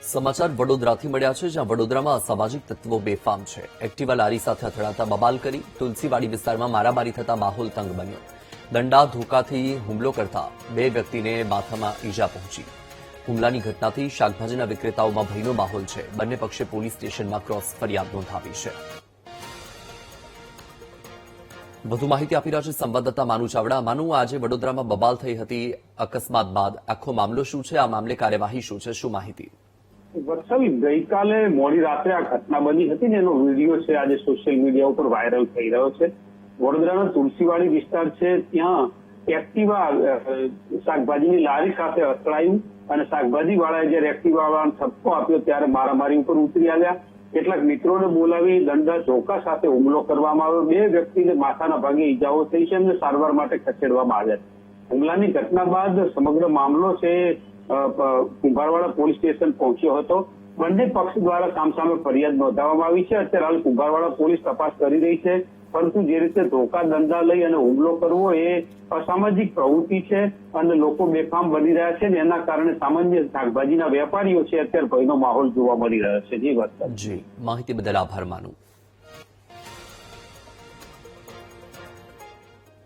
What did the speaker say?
સમાચાર વડોદરાથી મળ્યા છે, જ્યાં વડોદરામાં અસામાજિક તત્વો બેફામ છે. એક્ટિવા લારી સાથે અથડાતા બબાલ કરી તુલસીવાડી વિસ્તારમાં મારામારી થતા માહોલ તંગ બન્યો. દંડા ધોકાથી હુમલો કરતા બે વ્યક્તિને માથામાં ઈજા પહોંચી. હુમલાની ઘટનાથી શાકભાજીના વિક્રેતાઓમાં ભયનો માહોલ છે. બંને પક્ષે પોલીસ સ્ટેશનમાં ક્રોસ ફરિયાદ નોંધાવી છે. વધુ માહિતી આપી રહ્યા છે સંવાદદાતા માનુ ચાવડા. માનુ, આજે વડોદરામાં બબાલ થઈ હતી અકસ્માત બાદ આખો મામલો શું છે? આ મામલે કાર્યવાહી શું છે? શું માહિતી? વત્સલ, ગઈકાલે મોડી રાત્રે આ ઘટના બની હતી ને એનો વિડીયો છે આજે સોશિયલ મીડિયા ઉપર વાયરલ થઈ રહ્યો છે. વડોદરાનો તુલસીવાડી વિસ્તાર છે, ત્યાં એક્ટિવા શાકભાજીની લારી સાથે અથડાયું અને શાકભાજી વાળાએ જયારે એક્ટિવા વાળાને ઠપકો આપ્યો ત્યારે મારામારી ઉપર ઉતરી આવ્યા. કેટલાક મિત્રોને બોલાવી દંડા ધોકા સાથે હુમલો કરવામાં આવ્યો. બે વ્યક્તિને માથાના ભાગે ઈજાઓ થઈ છે અને સારવાર માટે ખસેડવામાં આવ્યા. હુમલાની ઘટના બાદ સમગ્ર મામલો છે કુંભારવાડા પોલીસ સ્ટેશન પહોંચ્યો હતો. બંને પક્ષ દ્વારા સામસામે ફરિયાદ નોંધાવવામાં આવી છે. અત્યારે હાલ કુંભારવાડા પોલીસ તપાસ કરી રહી છે, પરંતુ જે રીતે ધોકા દંડા લઈ અને હુમલો કરવો એ અસામાજિક પ્રવૃત્તિ છે અને લોકો બેફામ બની રહ્યા છે ને એના કારણે સામાન્ય શાકભાજીના વેપારીઓ છે અત્યારે ભયનો માહોલ જોવા મળી રહ્યો છે. જી વાત. જી, માહિતી બદલ આભાર માનું.